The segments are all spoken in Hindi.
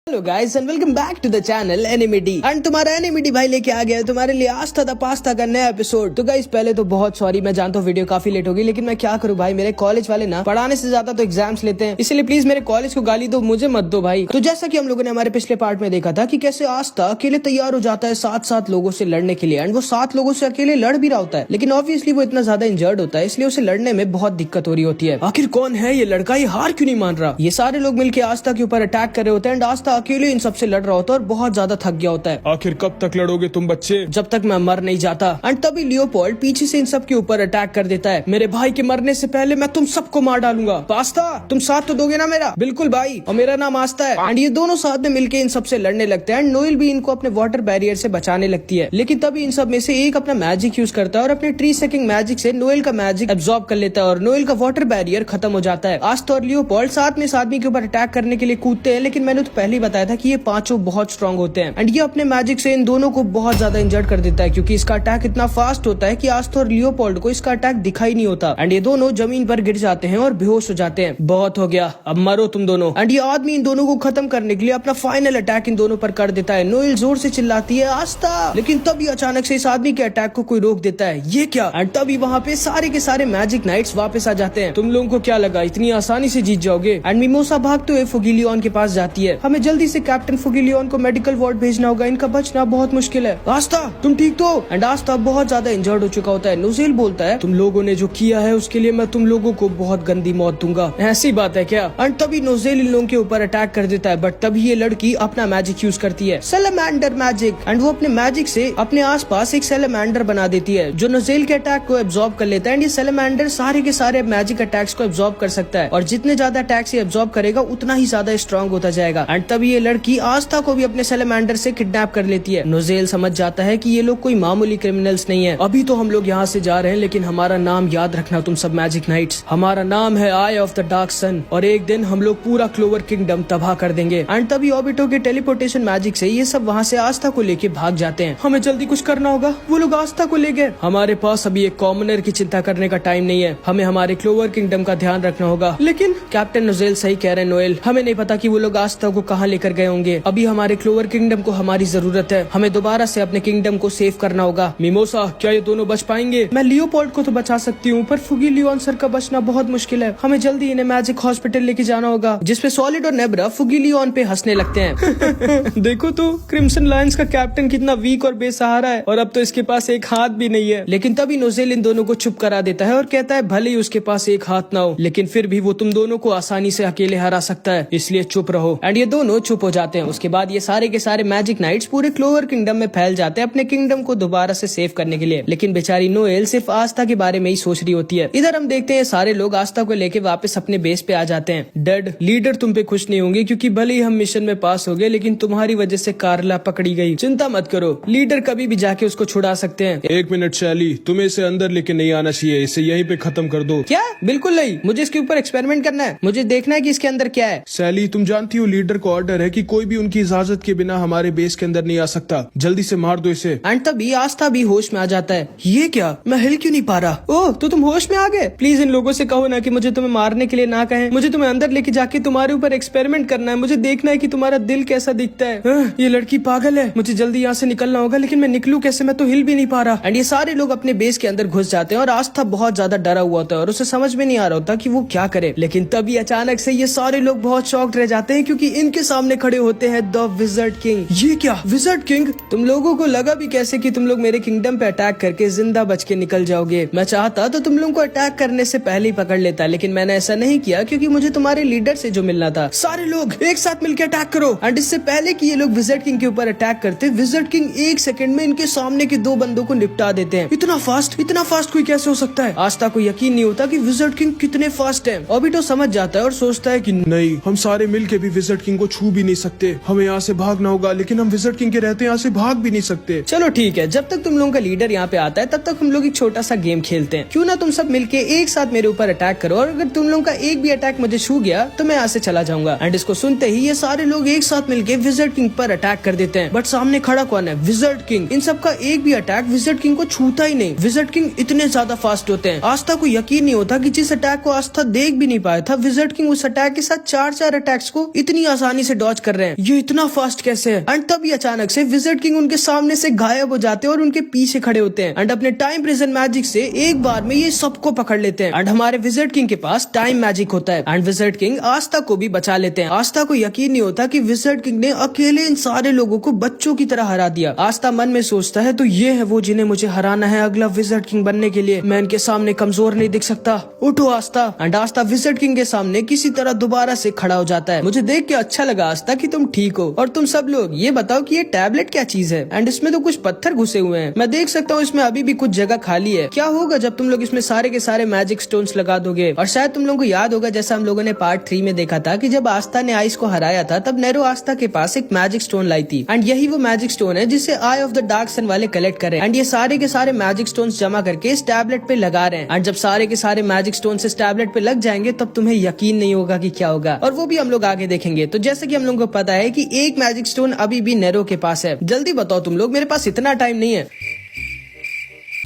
Hello guys and welcome back to the channel enmity and तुम्हारा एनिमिटी भाई लेके आ गया है तुम्हारे लिए आस्था द पास्ता का नया एपिसोड। तो गाइस पहले तो बहुत सॉरी, मैं जानता हूँ वीडियो काफी लेट होगी, लेकिन मैं क्या करूँ भाई, मेरे कॉलेज वाले ना पढ़ाने से ज्यादा तो एग्जाम्स लेते हैं, इसलिए प्लीज मेरे कॉलेज को गाली दो, मुझे मत दो भाई। तो जैसा की हम लोगों ने हमारे पिछले पार्ट में देखा था कि कैसे आस्था अकेले तैयार हो जाता है 7 लोगों से लड़ने के लिए, एंड वो 7 लोगों से अकेले लड़ भी रहा होता है, लेकिन ऑब्वियसली वो इतना ज्यादा इंजर्ड होता है, इसलिए उसे लड़ने में बहुत दिक्कत हो रही होती है। आखिर कौन है ये लड़का, ये हार क्यों नहीं मान रहा। ये सारे लोग मिलकर आस्था के ऊपर अटैक कर रहे होते हैं एंड आस्था अकेले इन सबसे लड़ रहा होता है और बहुत ज्यादा थक गया होता है। आखिर कब तक लड़ोगे तुम बच्चे, जब तक मैं मर नहीं जाता। एंड तभी लियोपोल्ड पीछे से इन सब के ऊपर अटैक कर देता है। मेरे भाई के मरने से पहले मैं तुम सबको मार डालूंगा। पास्ता तुम साथ तो दोगे ना मेरा। बिल्कुल भाई, और मेरा नाम आस्था है। एंड ये दोनों साथ में मिलकर इन सबसे लड़ने लगते हैं एंड नोएल भी इनको अपने वाटर बैरियर से बचाने लगती है, लेकिन तभी इन सब में से एक अपना मैजिक यूज करता है और अपने ट्री सेकिंग मैजिक से नोएल का मैजिक एब्जॉर्ब कर लेता है और नोएल का वाटर बैरियर खत्म हो जाता है। आस्था और लियोपोल्ड साथ में इस आदमी के ऊपर अटैक करने के लिए कूदते हैं, लेकिन मैंने तो पहले ही बताया था कि ये पांचों बहुत स्ट्रॉन्ग होते हैं एंड ये अपने मैजिक से इन दोनों को बहुत ज्यादा इंजर्ड कर देता है, क्योंकि इसका अटैक इतना फास्ट होता है कि आस्था और लियोपोल्ड को इसका अटैक दिखाई नहीं होता एंड ये दोनों जमीन पर गिर जाते हैं और बेहोश हो जाते हैं। बहुत हो गया, अब मरो तुम दोनों। एंड ये आदमी इन दोनों को खत्म करने के लिए अपना फाइनल अटैक इन दोनों पर कर देता है। नोएल जोर से चिल्लाती है आस्था, लेकिन तभी अचानक से इस आदमी के अटैक को कोई रोक देता है। ये क्या। एंड तभी वहाँ पे सारे के सारे मैजिक नाइट्स वापस आ जाते हैं। तुम लोगों को क्या लगा इतनी आसानी से जीत जाओगे। एंड मिमोसा भागते हुए फुगिलियन के पास जाती है। हमें जल्दी से कैप्टन फुगिलियन को मेडिकल वार्ड भेजना होगा, इनका बचना बहुत मुश्किल है। आस्था तुम ठीक तो। एंड आस्था बहुत ज्यादा इंजर्ड हो चुका होता है। नोजेल बोलता है तुम लोगों ने जो किया है उसके लिए मैं तुम लोगों को बहुत गंदी मौत दूंगा। ऐसी बात है क्या। एंड तभी नोजेल इन लोगों के ऊपर अटैक कर देता है, बट तभी ये लड़की अपना मैजिक यूज करती है, सैलामेंडर मैजिक। एंड वो अपने मैजिक से अपने आसपास एक सैलामेंडर बना देती है जो नोजेल के अटैक को एब्जॉर्ब कर लेता है। एंड ये सैलामेंडर सारे के सारे मैजिक अटैक्स को एब्जॉर्ब कर सकता है और जितने ज्यादा अटैक्स ये एब्जॉर्ब करेगा उतना ही ज्यादा स्ट्रॉन्ग होता जाएगा। एंड तभी ये लड़की आस्था को भी अपने सैलामेंडर से किडनैप कर लेती है। नोजेल समझ जाता है कि ये लोग कोई मामूली क्रिमिनल्स नहीं है। अभी तो हम लोग यहाँ से जा रहे हैं, लेकिन हमारा नाम याद रखना तुम सब मैजिक नाइट्स। हमारा नाम है आई ऑफ द डार्क सन और एक दिन हम लोग पूरा क्लोवर किंगडम तबाह कर देंगे। एंड तभी ऑबिटो के टेलीपोर्टेशन मैजिक से ये सब वहाँ से आस्था को लेके भाग जाते हैं। हमें जल्दी कुछ करना होगा, वो लोग आस्था को ले गए। हमारे पास अभी एक कॉमनर की चिंता करने का टाइम नहीं है, हमें हमारे क्लोवर किंगडम का ध्यान रखना होगा। लेकिन कैप्टन नोजेल सही कह रहे हैं नोएल, हमें नहीं पता कि वो लोग आस्था को कहाँ लेकर गए होंगे। अभी हमारे क्लोवर किंगडम को हमारी जरूरत है, हमें दोबारा से अपने किंगडम को सेव करना होगा। मिमोसा क्या ये दोनों बच पाएंगे। मैं लियोपोल्ड को तो बचा सकती हूँ, पर फुगिलियन सर का बचना बहुत मुश्किल है। हमें जल्दी इन्हें मैजिक हॉस्पिटल लेके जाना होगा, जिसपे सॉलिड और नेब्रा फुगिलियन पे हंसने लगते हैं। देखो तो क्रिम्सन लायंस का कैप्टन कितना वीक और बेसहारा है, और अब तो इसके पास एक हाथ भी नहीं है। लेकिन तभी नोजेल इन दोनों को चुप करा देता है और कहता है भले ही उसके पास एक हाथ ना हो, लेकिन फिर भी वो तुम दोनों को आसानी से अकेले हरा सकता है, इसलिए चुप रहो। एंड ये दोनों चुप हो जाते हैं। उसके बाद ये सारे के सारे मैजिक नाइट्स पूरे क्लोवर किंगडम में फैल जाते हैं अपने किंगडम को दोबारा से सेव करने के लिए। लेकिन बेचारी नोएल सिर्फ आस्था के बारे में ही सोच रही होती है। इधर हम देखते हैं सारे लोग आस्था को लेके वापस अपने बेस पे आ जाते हैं। डैड लीडर तुम पे खुश नहीं होंगे, क्योंकि भले ही हम मिशन में पास हो गए, लेकिन तुम्हारी वजह से कार्ला पकड़ी गई। चिंता मत करो, लीडर कभी भी जाके उसको छुड़ा सकते हैं। 1 मिनट शैली, तुम्हें इसे अंदर लेके नहीं आना चाहिए, इसे यहीं पे खत्म कर दो। क्या। बिल्कुल नहीं, मुझे इसके ऊपर एक्सपेरिमेंट करना है, मुझे देखना है कि इसके अंदर क्या है। शैली तुम जानती हो लीडर को ऑर्डर है कि कोई भी उनकी इजाजत के बिना हमारे बेस के अंदर नहीं आ सकता, जल्दी से मार दो इसे। एंड तभी आस्था भी होश में आ जाता है। ये क्या, मैं हिल क्यों नहीं पा रहा। ओह तो तुम होश में आ गए। प्लीज इन लोगों से कहो ना कि मुझे तुम्हें मारने के लिए ना कहें, मुझे तुम्हें अंदर लेके जाके तुम्हारे ऊपर एक्सपेरिमेंट करना है, मुझे देखना है कि तुम्हारा दिल कैसा दिखता है। ये लड़की पागल है, मुझे जल्दी यहाँ से निकलना होगा, लेकिन मैं निकलूं कैसे, मैं तो हिल भी नहीं पा रहा। एंड ये सारे लोग अपने बेस के अंदर घुस जाते हैं और आस्था बहुत ज्यादा डरा हुआ होता है और उसे समझ में नहीं आ रहा होता कि वो क्या करे। लेकिन तभी अचानक से ये सारे लोग बहुत शॉक्ड रह जाते हैं, क्योंकि इनके सामने खड़े होते हैं द विजर्ड किंग। ये क्या, विजर्ड किंग। तुम लोगों को लगा भी कैसे कि तुम लोग मेरे किंगडम पे अटैक करके जिंदा बच के निकल जाओगे। मैं चाहता तो तुम लोगों को अटैक करने से पहले ही पकड़ लेता, लेकिन मैंने ऐसा नहीं किया, क्योंकि मुझे तुम्हारे लीडर से जो मिलना था। सारे लोग एक साथ मिलकर अटैक करो। एंड इससे पहले कि ये लोग विजर्ड किंग के ऊपर अटैक करते, विजर्ड किंग 1 सेकंड में इनके सामने के 2 बंदों को निपटा देते हैं। इतना फास्ट कोई कैसे हो सकता है। आस्था को यकीन नहीं होता कि विजर्ड किंग कितने फास्ट है। ऑबिटो समझ जाता है और सोचता है कि नहीं, हम सारे मिल के भी विजर्ड किंग को छू भी नहीं सकते, हमें यहाँ से भागना होगा, लेकिन हम विजर्ड किंग के रहते यहाँ से भाग भी नहीं सकते। चलो ठीक है, जब तक तुम लोगों का लीडर यहाँ पे आता है तब तक हम लोग एक छोटा सा गेम खेलते हैं। क्यों ना तुम सब मिलके एक साथ मेरे ऊपर अटैक करो, और अगर तुम लोगों का एक भी अटैक मुझे छू गया तो मैं यहाँ से चला जाऊंगा। एंड इसको सुनते ही ये सारे लोग एक साथ मिलके विजर्ड किंग पर अटैक कर देते हैं। बट सामने खड़ा कौन है, विजर्ड किंग। इन सब का एक भी अटैक विजर्ड किंग को छूता ही नहीं। विजर्ड किंग इतने ज्यादा फास्ट होते हैं, आस्था को यकीन नहीं होता कि जिस अटैक को आस्था देख भी नहीं पाया था, विजर्ड किंग उस अटैक के साथ 4 अटैक्स को इतनी आसानी से से डॉज कर रहे हैं, ये इतना फास्ट कैसे है। एंड तभी अचानक से विज़र्ड किंग उनके सामने से गायब हो जाते हैं और उनके पीछे खड़े होते हैं। एंड अपने टाइम प्रिजन मैजिक से एक बार में ये सबको पकड़ लेते हैं। एंड हमारे विज़र्ड किंग के पास टाइम मैजिक होता है। एंड विज़र्ड किंग आस्था को भी बचा लेते हैं। आस्था को यकीन नहीं होता कि विज़र्ड किंग ने अकेले इन सारे लोगों को बच्चों की तरह हरा दिया। आस्था मन में सोचता है तो ये है वो जिन्हें मुझे हराना है अगला विज़र्ड किंग बनने के लिए। मैं इनके सामने कमजोर नहीं दिख सकता। उठो आस्था। एंड आस्था विज़र्ड किंग के सामने किसी तरह दोबारा से खड़ा हो जाता है। मुझे देख के अच्छा लगा आस्था कि तुम ठीक हो। और तुम सब लोग ये बताओ कि ये टैबलेट क्या चीज है। एंड इसमें तो कुछ पत्थर घुसे हुए हैं। मैं देख सकता हूँ इसमें अभी भी कुछ जगह खाली है। क्या होगा जब तुम लोग इसमें सारे के सारे मैजिक स्टोन्स लगा दोगे। और शायद तुम लोगों को याद होगा जैसा हम लोगों ने पार्ट 3 में देखा था कि जब आस्था ने आइस को हराया था तब नेरो आस्था के पास एक मैजिक स्टोन लाई थी। एंड यही वो मैजिक स्टोन है जिसे आई ऑफ द डार्क सन वाले कलेक्ट करे। एंड ये सारे के सारे मैजिक स्टोन्स जमा करके इस टैबलेट पे लगा रहे हैं। एंड जब सारे के सारे मैजिक स्टोन इस टैबलेट पे लग जाएंगे तब तुम्हें यकीन नहीं होगा कि क्या होगा। और वो भी हम लोग आगे देखेंगे। तो जैसे कि हम लोगों को पता है कि एक मैजिक स्टोन अभी भी नेरो के पास है। जल्दी बताओ तुम लोग, मेरे पास इतना टाइम नहीं है।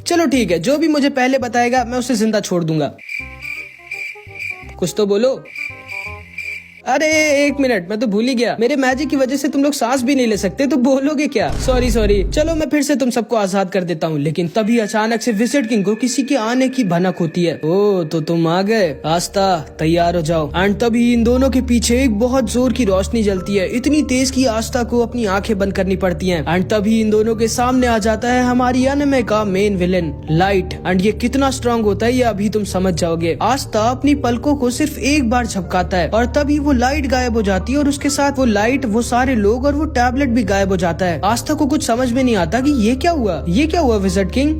चलो ठीक है, जो भी मुझे पहले बताएगा मैं उसे जिंदा छोड़ दूंगा। कुछ तो बोलो। अरे एक मिनट, मैं तो भूल ही गया। मेरे मैजिक की वजह से तुम लोग सांस भी नहीं ले सकते, तो बोलोगे क्या। सॉरी। चलो मैं फिर से तुम सबको आजाद कर देता हूँ। लेकिन तभी अचानक से विज़र्ड किंग को किसी के आने की भनक होती है। ओ तो तुम आ गए। आस्था तैयार हो जाओ। एंड तभी इन दोनों के पीछे एक बहुत जोर की रोशनी जलती है, इतनी तेज की आस्था को अपनी आंखें बंद करनी पड़ती है। एंड तभी इन दोनों के सामने आ जाता है हमारी एनिमे का मेन विलेन लाइट। एंड ये कितना स्ट्रांग होता है ये अभी तुम समझ जाओगे। आस्था अपनी पलकों को सिर्फ एक बार झपकाता है और तभी वो लाइट गायब हो जाती है और उसके साथ वो लाइट, वो सारे लोग और वो टैबलेट भी गायब हो जाता है। आस्था को कुछ समझ में नहीं आता कि ये क्या हुआ विज़र्ड किंग।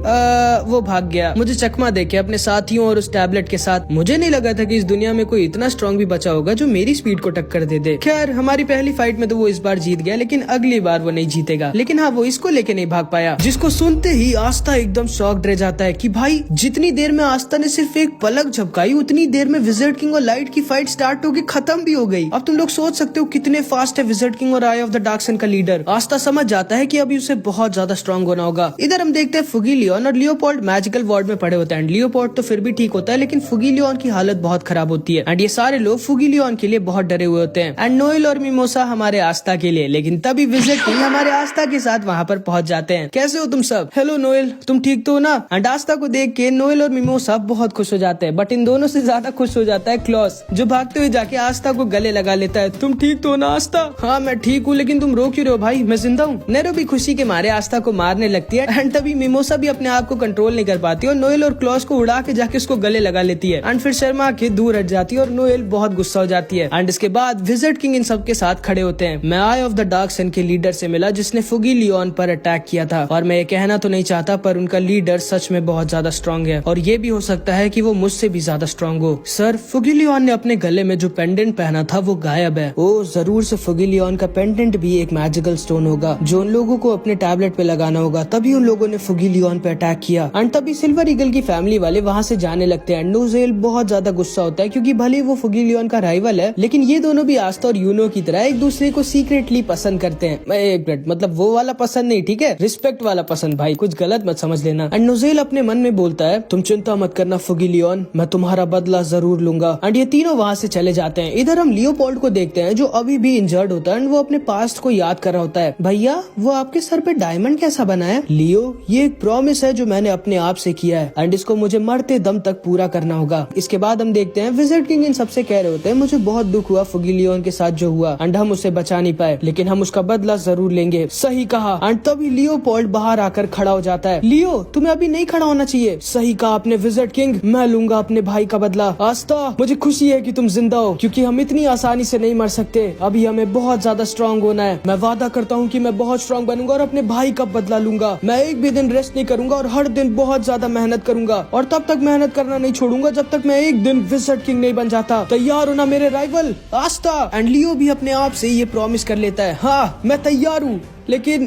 वो भाग गया मुझे चकमा देके अपने साथियों और उस टैबलेट के साथ। मुझे नहीं लगा था कि इस दुनिया में कोई इतना स्ट्रांग भी बचा होगा जो मेरी स्पीड को टक्कर दे दे। खैर हमारी पहली फाइट में तो वो इस बार जीत गया, लेकिन अगली बार वो नहीं जीतेगा। लेकिन हाँ, वो इसको लेके नहीं भाग पाया, जिसको सुनते ही आस्था एकदम शॉक्ड रह जाता है कि भाई जितनी देर में आस्था ने सिर्फ एक पलक झपकाई उतनी देर में विज़र्ड किंग और लाइट की फाइट स्टार्ट होगी, खत्म भी हो गई। अब तुम लोग सोच सकते हो कितने फास्ट है विज़र्ड किंग और आई ऑफ द डार्क सन का लीडर। आस्था समझ जाता है कि अभी उसे बहुत ज्यादा स्ट्रांग होना होगा। इधर हम देखते हैं फुगी लियोन और लियोपोल्ड मैजिकल वार्ड में पड़े होते हैं। लियोपोल्ड तो फिर भी ठीक होता है, लेकिन फुगी लियोन की हालत बहुत खराब होती है। एंड ये सारे लोग फुगी लियोन के लिए बहुत डरे हुए होते हैं। एंड नोएल और मिमोसा हमारे आस्था के लिए। लेकिन तभी विज़र्ड किंग हमारे आस्था के साथ वहाँ पर पहुँच जाते हैं। कैसे हो तुम सब। हेलो नोएल, तुम ठीक तो हो ना। एंड आस्था को देख के नोएल और मिमोसा बहुत खुश हो जाते हैं। बट इन दोनों से ज्यादा खुश हो जाता है क्लॉस, जो भागते हुए जाके आस्था को गले लगा लेता है। तुम ठीक तो हो ना आस्था। हाँ मैं ठीक हूँ, लेकिन तुम रो क्यों रहे हो भाई, मैं जिंदा हूँ। नेरो भी खुशी के मारे आस्था को मारने लगती है। एंड तभी मिमोसा भी अपने आप को कंट्रोल नहीं कर पाती और नोएल और क्लॉस को उड़ा के जाके उसको गले लगा लेती है। एंड फिर शर्मा के दूर हट जाती है और नोएल बहुत गुस्सा हो जाती है। एंड इसके बाद विज़र्ड किंग इन सब के साथ खड़े होते हैं। मैं आई ऑफ द डार्क सन के लीडर से मिला जिसने फुगी लियोन पर अटैक किया था, और मैं ये कहना तो नहीं चाहता पर उनका लीडर सच में बहुत ज्यादा स्ट्रांग है, और ये भी हो सकता है कि वो मुझसे भी ज्यादा स्ट्रांग हो। सर फुगी लियोन ने अपने गले में जो पेंडेंट पहना था वो गायब है। ओ जरूर से फुगी लियोन का पेंडेंट भी एक मैजिकल स्टोन होगा जो उन लोगों को अपने टैबलेट पे लगाना होगा, तभी उन लोगों ने फुगी लियोन पे अटैक किया। एंड तभी सिल्वर ईगल की फैमिली वाले वहाँ से जाने लगते हैं। नोज़ेल बहुत ज्यादा गुस्सा होता है क्योंकि भले वो फुगी लियोन का राइवल है, लेकिन ये दोनों भी आस्था और यूनो की तरह एक दूसरे को सीक्रेटली पसंद करते हैं। एक मिनट, मतलब वो वाला पसंद नहीं, ठीक है, रिस्पेक्ट वाला पसंद भाई, कुछ गलत मत समझ लेना। एंड नोज़ेल अपने मन में बोलता है तुम चिंता मत करना फुगी लियोन, मैं तुम्हारा बदला जरूर लूंगा। एंड ये तीनों वहाँ से चले जाते हैं। इधर हम लियोपोल्ड को देखते हैं जो अभी भी इंजर्ड होता है। वो अपने पास्ट को याद कर रहा होता है। भैया वो आपके सर पे डायमंड कैसा बना है। लियो ये एक प्रॉमिस है जो मैंने अपने आप से किया है एंड इसको मुझे मरते दम तक पूरा करना होगा। इसके बाद हम देखते हैं विज़र्ड किंग इन सबसे कह रहे होते हैं मुझे बहुत दुख हुआ फुगी लियोन के साथ जो हुआ एंड हम उसे बचा नहीं पाए, लेकिन हम उसका बदला जरूर लेंगे। सही कहा। एंड तभी लियोपोल्ड बाहर आकर खड़ा हो जाता है। लियो तुम्हें अभी नहीं खड़ा होना चाहिए। सही कहा आपने विज़र्ड किंग, मैं लूंगा अपने भाई का बदला। आस्था मुझे खुशी है कि तुम जिंदा हो, क्योंकि हम इतनी आसानी से नहीं मर सकते। अभी हमें बहुत ज्यादा स्ट्रांग होना है। मैं वादा करता हूँ कि मैं बहुत स्ट्रांग बनूंगा और अपने भाई का बदला लूंगा। मैं एक भी दिन रेस्ट नहीं करूंगा और हर दिन बहुत ज्यादा मेहनत करूंगा, और तब तक मेहनत करना नहीं छोड़ूंगा जब तक मैं एक दिन विज़र्ड किंग नहीं बन जाता। तैयार हो ना मेरे राइवल आस्था। एंड लियो भी अपने आप से ये प्रॉमिस कर लेता है, हाँ मैं तैयार हूँ। लेकिन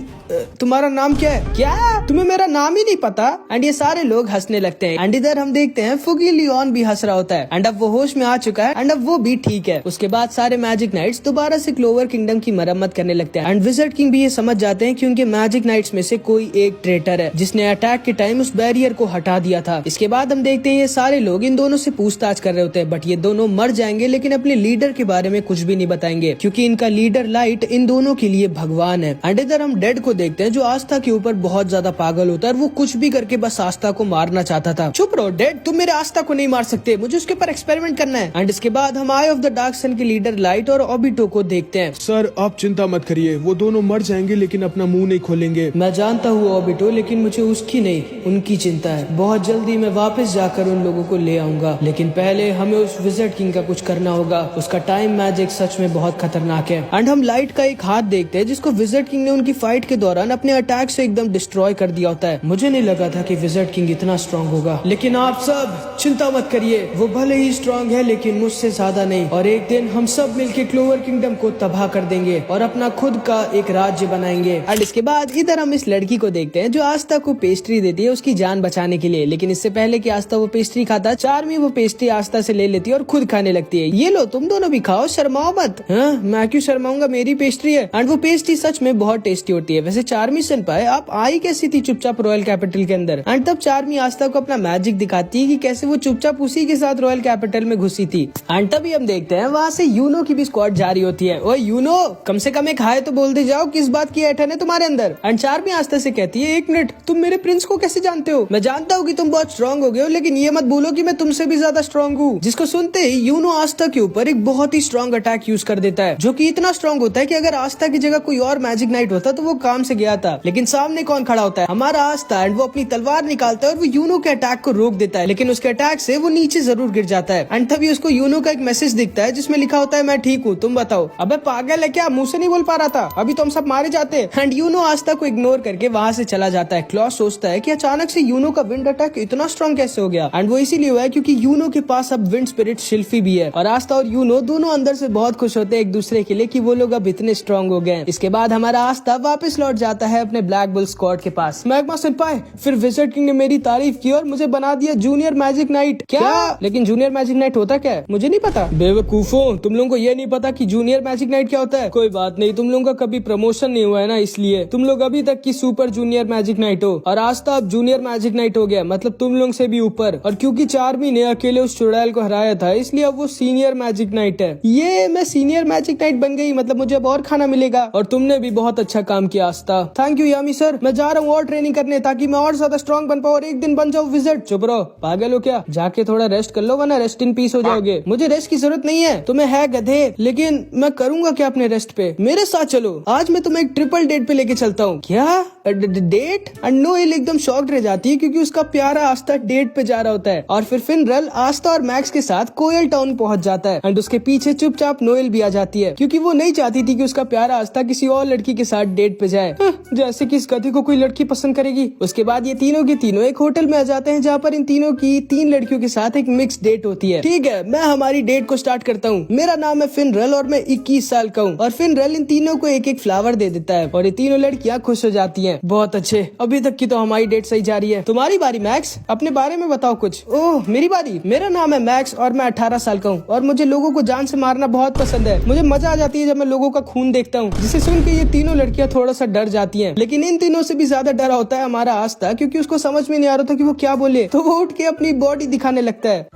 तुम्हारा नाम क्या है? क्या तुम्हें मेरा नाम ही नहीं पता? एंड ये सारे लोग हंसने लगते हैं। एंड इधर हम देखते हैं फुगी लियोन भी हंस रहा होता है। एंड अब वो होश में आ चुका है एंड अब वो भी ठीक है। उसके बाद सारे मैजिक नाइट्स दोबारा से क्लोवर किंगडम की मरम्मत करने लगते हैं। एंड विज़र्ड किंग भी ये समझ जाते हैं कि उनके मैजिक नाइट्स में से कोई एक ट्रेटर है जिसने अटैक के टाइम उस बैरियर को हटा दिया था। इसके बाद हम देखते हैं ये सारे लोग इन दोनों से पूछताछ कर रहे होते हैं, बट ये दोनों मर जाएंगे लेकिन अपने लीडर के बारे में कुछ भी नहीं बताएंगे क्योंकि इनका लीडर लाइट इन दोनों के लिए भगवान है। एंड इधर हम डेड को देखते हैं जो आस्था के ऊपर बहुत ज्यादा पागल होता है और वो कुछ भी करके बस आस्था को मारना चाहता था। चुप रहो डेड, तुम मेरे आस्था को नहीं मार सकते, मुझे उसके ऊपर एक्सपेरिमेंट करना है। एंड इसके बाद हम आई ऑफ द डार्क सन के लीडर लाइट और ओबिटो को देखते हैं। सर आप चिंता मत करिए, वो दोनों मर जाएंगे लेकिन अपना मुंह नहीं खोलेंगे। मैं जानता हूँ ओबिटो, लेकिन मुझे उसकी नहीं उनकी चिंता है। बहुत जल्दी मैं वापस जाकर उन लोगों को ले आऊंगा, लेकिन पहले हमें उस विज़र्ड किंग का कुछ करना होगा। उसका टाइम मैजिक सच में बहुत खतरनाक है। एंड हम लाइट का एक हाथ देखते हैं जिसको विज़र्ड किंग ने उनकी फाइट के दौरान अपने अटैक से एकदम डिस्ट्रॉय कर दिया होता है। मुझे नहीं लगा था कि विज़र्ड किंग इतना स्ट्रॉन्ग होगा, लेकिन आप सब चिंता मत करिए, वो भले ही स्ट्रॉन्ग है लेकिन मुझसे ज्यादा नहीं। और एक दिन हम सब मिलके क्लोवर किंगडम को तबाह कर देंगे और अपना खुद का एक राज्य बनाएंगे। एंड इसके बाद इधर हम इस लड़की को देखते हैं जो आस्था को पेस्ट्री देती है उसकी जान बचाने के लिए, लेकिन इससे पहले कि आस्था वो पेस्ट्री खाता, चार्मी वो पेस्ट्री आस्था से ले लेती है और खुद खाने लगती है। ये लो तुम दोनों भी खाओ, शर्माओ मत। हाँ, मैं क्यों शर्माऊंगा, मेरी पेस्ट्री है। एंड वो पेस्ट्री सच में बहुत टेस्टी होती है। वैसे चार्मी सेनपाई आप आई कैसी थी चुपचाप रॉयल कैपिटल के अंदर? एंड तब चार्मी आस्था को अपना मैजिक दिखाती है कि कैसे वो चुपचाप उसी के साथ रॉयल कैपिटल में घुसी थी। एंड तभी हम देखते हैं वहाँ से यूनो की भी स्क्वाड जारी होती है। ओए यूनो, कम से कम एक हाय तो बोल दे जाओ, किस बात की ऐठन है तुम्हारे अंदर? एंड चार्मी आस्था से कहती है, एक मिनट, तुम मेरे प्रिंस को कैसे जानते हो? मैं जानता हूँ कि तुम बहुत स्ट्रॉन्ग हो गए हो, लेकिन ये मत बोलो कि मैं तुमसे भी ज्यादा स्ट्रॉन्ग हूँ। जिसको सुनते ही यूनो आस्था के ऊपर एक बहुत ही स्ट्रॉन्ग अटैक यूज कर देता है, जो कि इतना स्ट्रॉन्ग होता है कि अगर आस्था की जगह कोई और मैजिक नाइट होता तो वो काम से गया था। लेकिन सामने कौन खड़ा होता है? हमारा आस्था। एंड वो अपनी तलवार निकालता है और वो यूनो के अटैक को रोक देता है, लेकिन उसके अटैक से वो नीचे जरूर गिर जाता है। एंड तभी उसको यूनो का एक मैसेज दिखता है जिसमें लिखा होता है, मैं ठीक हूँ, तुम बताओ। अबे पागल है क्या, मुंह से नहीं बोल पा रहा था, अभी तो हम सब मारे जाते। एंड यूनो आस्था को इग्नोर करके वहाँ से चला जाता है। क्लॉस सोचता है कि अचानक से यूनो का विंड अटैक इतना स्ट्रॉन्ग कैसे हो गया? एंड वो इसीलिए हुआ है क्योंकि यूनो के पास अब विंड स्पिरिट शिल्फी भी है। और आस्था और यूनो दोनों अंदर से बहुत खुश होते हैं एक दूसरे के लिए कि वो लोग अब इतने स्ट्रॉन्ग हो गए। इसके बाद हमारा आस्था वापस लौट जाता है अपने ब्लैक बुल स्क्वाड के पास। मैग्मा सेनपाई, फिर विज़र्ड किंग ने मेरी तारीफ की और मुझे बना दिया जूनियर मैजिक नाइट। क्या? लेकिन जूनियर मैजिक नाइट होता क्या है? मुझे नहीं पता। बेवकूफों, तुम लोगों को ये नहीं पता कि जूनियर मैजिक नाइट क्या होता है? कोई बात नहीं, तुम लोगों का कभी प्रमोशन नहीं हुआ है ना, इसलिए तुम लोग अभी तक की सुपर जूनियर मैजिक नाइट हो। और आस्था अब जूनियर मैजिक नाइट हो गया, मतलब तुम लोग से भी ऊपर। और क्योंकि चार्मी ने अकेले उस चुड़ैल को हराया था, इसलिए अब वो सीनियर मैजिक नाइट है। ये मैं सीनियर मैजिक नाइट बन गई, मतलब मुझे अब और खाना मिलेगा। और तुमने भी बहुत अच्छा काम किया आस्था। थैंक यू यामी सर, मैं जा रहा हूँ और ट्रेनिंग करने ताकि मैं और ज्यादा स्ट्रॉन्ग बन पाऊँ और एक दिन बन जाऊँ विज़र्ड। चुप रहो, पागल हो क्या? जाके थोड़ा रेस्ट कर लो वरना रेस्ट इन पीस हो जाओगे। मुझे रेस्ट की जरूरत नहीं है, तुम्हें है गधे। लेकिन मैं करूंगा क्या अपने रेस्ट पे? मेरे साथ चलो, आज मैं तुम्हें एक ट्रिपल डेट पे लेके चलता हूँ। क्या डेट? एंड नोएल एकदम शॉक्ड रह जाती है क्योंकि उसका प्यारा आस्था डेट पे जा रहा होता है। और फिर फिनरल आस्था और मैक्स के साथ कोयल टाउन पहुंच जाता है। एंड उसके पीछे चुपचाप नोएल भी आ जाती है क्योंकि वो नहीं चाहती थी कि उसका प्यारा आस्था किसी और लड़की के साथ डेट पे जाए, जैसे कि इस गधे को कोई लड़की पसंद करेगी। उसके बाद ये तीनों के तीनों एक होटल में आ जाते हैं जहाँ पर इन तीनों की 3 लड़कियों के साथ एक मिक्स डेट होती है। ठीक है, मैं हमारी डेट को स्टार्ट करता हूँ। मेरा नाम है फिनरल और मैं 21 साल का हूँ। और फिनरल इन तीनों को एक एक फ्लावर दे देता है और ये तीनों लड़कियाँ खुश हो जाती हैं। बहुत अच्छे, अभी तक की तो हमारी डेट सही जा रही है। तुम्हारी बारी मैक्स, अपने बारे में बताओ कुछ। ओह मेरी बारी, मेरा नाम है मैक्स और मैं 18 साल का हूँ और मुझे लोगों को जान से मारना बहुत पसंद है। मुझे मजा आ जाती है जब मैं लोगों का खून देखता हूँ, जिसे सुन के ये तीनों लड़कियाँ थोड़ा सा डर जाती हैं। लेकिन इन तीनों से भी ज्यादा डर होता है हमारा आस्था, क्योंकि उसको समझ में नहीं आ रहा था कि वो क्या बोले, तो वो उठ के अपनी बॉडी दिखाने लगता है।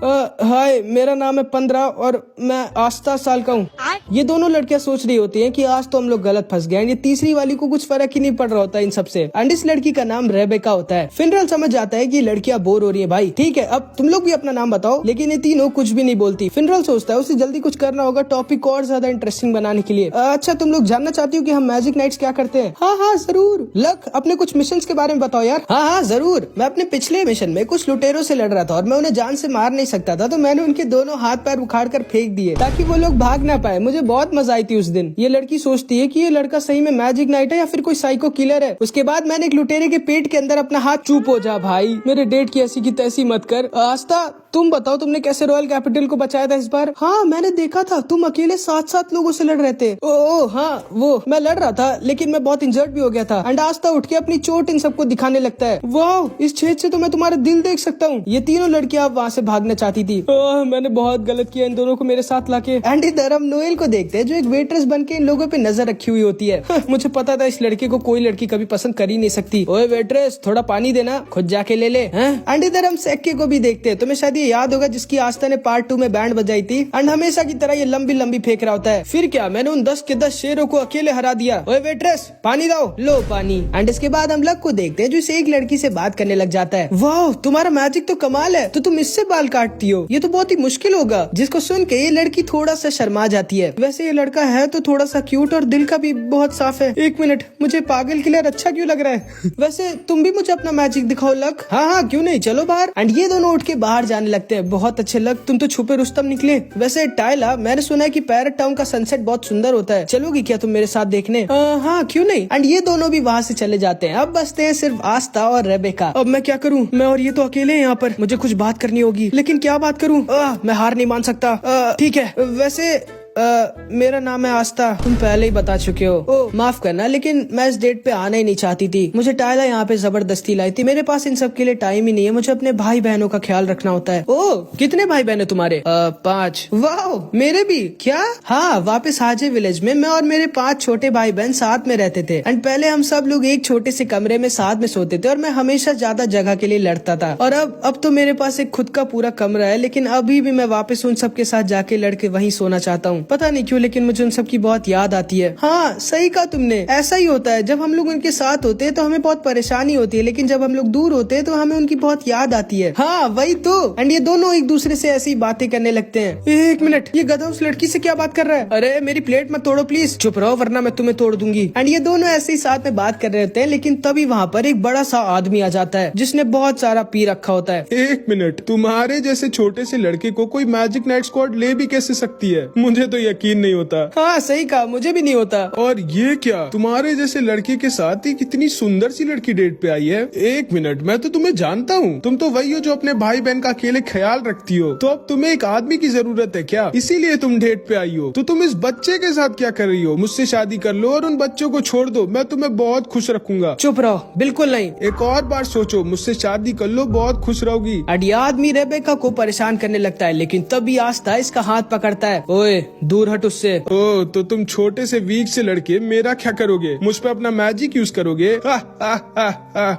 हाय, मेरा नाम है 15 और मैं आस्था साल का हूँ। ये दोनों लड़कियां सोच रही होती हैं कि आज तो हम लोग गलत फंस गए। ये तीसरी वाली को कुछ फर्क ही नहीं पड़ रहा होता इन सबसे। एंड इस लड़की का नाम रेबेका होता है। फिनरल समझ जाता है कि लड़कियां बोर हो रही है। भाई ठीक है, अब तुम लोग भी अपना नाम बताओ। लेकिन ये तीनों कुछ भी नहीं बोलती। फिनरल सोचता है उसे जल्दी कुछ करना होगा टॉपिक को और ज्यादा इंटरेस्टिंग बनाने के लिए। अच्छा, तुम लोग जानना चाहती हो कि हम मैजिक नाइट्स क्या करते हैं? हाँ हाँ जरूर। लक, अपने कुछ मिशन के बारे में बताओ यार। हाँ हाँ जरूर। मैं अपने पिछले मिशन में कुछ लुटेरों से लड़ रहा था और मैं उन्हें जान से मार नहीं सकता था, तो मैंने उनके दोनों हाथ पैर उखाड़ कर फेंक दिए ताकि वो लोग भाग ना पाए। मुझे बहुत मजा आई थी उस दिन। ये लड़की सोचती है कि ये लड़का सही में मैजिक नाइट है या फिर कोई साइको किलर है। उसके बाद मैंने एक लुटेरे के पेट के अंदर अपना हाथ, चुप हो जा भाई, मेरे डेट की ऐसी की तैसी मत कर। आस्था तुम बताओ तुमने कैसे रॉयल कैपिटल को बचाया था इस बार? हाँ मैंने देखा था, तुम अकेले 7 लोगों से लड़ रहे थे। ओ हाँ वो मैं लड़ रहा था, लेकिन मैं बहुत इंजर्ड भी हो गया था। एंड आस्था उठ के अपनी चोट इन सबको दिखाने लगता है। वाह, इस छेद से तो मैं तुम्हारा दिल देख सकता हूँ। ये तीनों लड़कियां वहाँ से भागना चाहती थी। मैंने बहुत गलत किया इन दोनों को मेरे साथ लाके। एंड इधर हम नोएल को देखते हैं जो एक वेट्रेस बन के इन लोगों पे नजर रखी हुई होती है। मुझे पता था इस लड़के को कोई लड़की कभी पसंद कर ही नहीं सकती। ओए वेट्रेस, थोड़ा पानी देना, खुद जाके ले ले। एंड इधर हम सेक्के को भी देखते हैं। तुम्हें शायद ये याद होगा जिसकी आस्था ने पार्ट 2 में बैंड बजाई थी। एंड हमेशा की तरह ये लंबी लंबी फेंक रहा होता है। फिर क्या, मैंने उन 10 के 10 शेरों को अकेले हरा दिया। ओए वेट्रेस, पानी दो। लो पानी। एंड इसके बाद हम लक को देखते हैं जो इसे एक लड़की से बात करने लग जाता है। वाह, तुम्हारा मैजिक तो कमाल है, तो तुम इससे बाल काटती हो, ये तो बहुत ही मुश्किल होगा। जिसको सुन के ये लड़की थोड़ा सा शर्मा जाती है। वैसे ये लड़का है तो थोड़ा सा क्यूट और दिल का भी बहुत साफ है। एक मिनट, मुझे पागल किलर अच्छा क्यों लग रहा है? वैसे तुम भी मुझे अपना मैजिक दिखाओ लक। हाँ हाँ क्यों नहीं, चलो बाहर। एंड ये दोनों उठ के बाहर जाने लगते हैं। बहुत अच्छे लक, तुम तो छुपे रुस्तम निकले। वैसे टाइला, मैंने सुना है कि पैरेट टाउन का सनसेट बहुत सुंदर होता है, चलोगी क्या तुम मेरे साथ देखने? हाँ क्यों नहीं। एंड ये दोनों भी वहाँ से चले जाते हैं। अब बचते हैं सिर्फ आस्था और रेबेका। अब मैं क्या करूँ, मैं और ये तो अकेले हैं यहाँ पर। मुझे कुछ बात करनी होगी, लेकिन क्या बात करूँ? मैं हार नहीं मान सकता। ठीक है, वैसे मेरा नाम है आस्था, तुम पहले ही बता चुके हो। ओ माफ करना, लेकिन मैं इस डेट पे आना ही नहीं चाहती थी। मुझे टाइला यहाँ पे जबरदस्ती लाई थी। मेरे पास इन सब के लिए टाइम ही नहीं है। मुझे अपने भाई बहनों का ख्याल रखना होता है। ओ कितने भाई बहन है तुम्हारे? 5। वाह, मेरे भी। क्या? हाँ, वापस हाजे विलेज में मैं और मेरे 5 छोटे भाई बहन साथ में रहते थे। एंड पहले हम सब लोग एक छोटे से कमरे में साथ में सोते थे और मैं हमेशा ज्यादा जगह के लिए लड़ता था। और अब तो मेरे पास एक खुद का पूरा कमरा है, लेकिन अभी भी मैं वापस उन सब के साथ जाके लड़के वहीं सोना चाहता हूँ। पता नहीं क्यों, लेकिन मुझे उन सब की बहुत याद आती है। हाँ सही कहा तुमने, ऐसा ही होता है। जब हम लोग उनके साथ होते हैं तो हमें बहुत परेशानी होती है, लेकिन जब हम लोग दूर होते हैं तो हमें उनकी बहुत याद आती है। हाँ वही तो। एंड ये दोनों एक दूसरे से ऐसी बातें करने लगते हैं। एक मिनट, ये गधा उस लड़की से क्या बात कर रहा है? अरे मेरी प्लेट मत तोड़ो प्लीज। चुप रहो वरना मैं तुम्हें तोड़ दूंगी। एंड ये दोनों ऐसे ही साथ में बात कर रहे होते हैं, लेकिन तभी वहाँ पर एक बड़ा सा आदमी आ जाता है जिसने बहुत सारा पी रखा होता है। एक मिनट, तुम्हारे जैसे छोटे से लड़के को कोई मैजिक नाइट स्क्वाड ले भी कैसे सकती है? मुझे तो यकीन नहीं होता। हाँ सही कहा, मुझे भी नहीं होता। और ये क्या, तुम्हारे जैसे लड़के के साथ ही कितनी सुंदर सी लड़की डेट पे आई है? एक मिनट, मैं तो तुम्हें जानता हूँ। तुम तो वही हो जो अपने भाई बहन का अकेले ख्याल रखती हो। तो अब तुम्हें एक आदमी की जरूरत है क्या? इसीलिए तुम डेट पे आई हो? तो तुम इस बच्चे के साथ क्या कर रही हो? मुझसे शादी कर लो और उन बच्चों को छोड़ दो, मैं तुम्हें बहुत खुश रखूंगा। चुप रहो, बिल्कुल नहीं। एक और बार सोचो, मुझसे शादी कर लो, बहुत खुश रहोगी। एंड ये आदमी रेबेका को परेशान करने लगता है, लेकिन तभी आस्था इसका हाथ पकड़ता है। ओए दूर हट उससे। ओ तो तुम छोटे से वीक से लड़के मेरा क्या करोगे? मुझ पे अपना मैजिक यूज करोगे?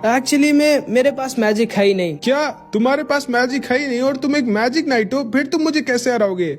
एक्चुअली में मेरे पास मैजिक है ही नहीं। क्या तुम्हारे पास मैजिक है ही नहीं और तुम एक मैजिक नाइट हो? फिर तुम मुझे कैसे हराओगे?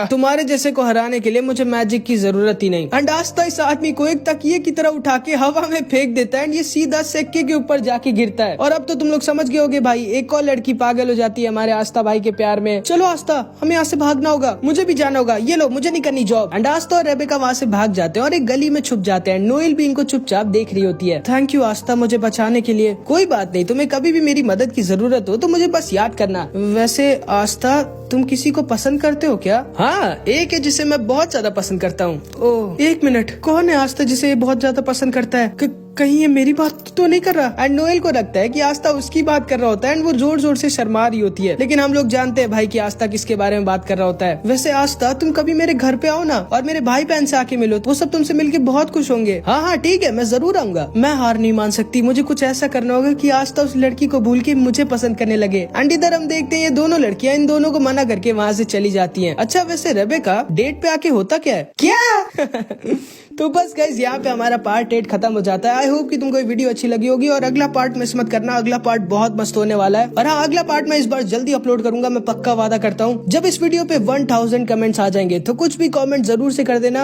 तुम्हारे जैसे को हराने के लिए मुझे मैजिक की जरूरत ही नहीं। एंड आस्था इस आदमी को एक तकिए की तरह उठा के हवा में फेंक देता है एंड ये सीधा सेक्के के ऊपर जाके गिरता है। और अब तो तुम लोग समझ गए होगे भाई, एक और लड़की पागल हो जाती है हमारे आस्था भाई के प्यार में। चलो आस्था, हमें यहाँ से भागना होगा, मुझे भी जाना होगा। ये लो, मुझे नहीं करनी जॉब। एंड आस्था और रेबेका वहाँ से भाग जाते हैं और एक गली में छुप जाते हैं। नोएल भी इनको चुपचाप देख रही होती है। थैंक यू आस्था मुझे बचाने के लिए। कोई बात नहीं, तुम्हें कभी भी मेरी मदद की जरूरत हो तो मुझे बस याद करना। वैसे आस्था, तुम किसी को पसंद करते हो क्या? हाँ, एक है जिसे मैं बहुत ज्यादा पसंद करता हूँ। ओह एक मिनट, कौन है आस्था जिसे ये बहुत ज्यादा पसंद करता है? कहीं ये मेरी बात तो नहीं कर रहा? एंड नोएल को लगता है कि आस्था उसकी बात कर रहा होता है एंड वो जोर जोर से शर्मा रही होती है, लेकिन हम लोग जानते हैं भाई कि आस्था किसके बारे में बात कर रहा होता है। वैसे आस्था, तुम कभी मेरे घर पे आओ ना और मेरे भाई बहन से आके मिलो, तो वो सब तुमसे मिलके बहुत खुश होंगे। हाँ हाँ ठीक है, मैं जरूर आऊंगा। मैं हार नहीं मान सकती, मुझे कुछ ऐसा करना होगा कि आस्था उस लड़की को भूल के मुझे पसंद करने लगे। एंड इधर हम देखते हैं ये दोनों लड़कियां इन दोनों को मना करके वहाँ से चली जाती है। अच्छा वैसे रेबेका, डेट पे आके होता क्या है? क्या? तो बस गाइस, यहाँ पे हमारा पार्ट 8 खत्म हो जाता है। आई होप कि तुमको ये वीडियो अच्छी लगी होगी और अगला पार्ट मिस मत करना, अगला पार्ट बहुत मस्त होने वाला है। और हाँ, अगला पार्ट मैं इस बार जल्दी अपलोड करूंगा, मैं पक्का वादा करता हूँ। जब इस वीडियो पे 1000 कमेंट्स आ जाएंगे तो कुछ भी कमेंट जरूर से कर देना।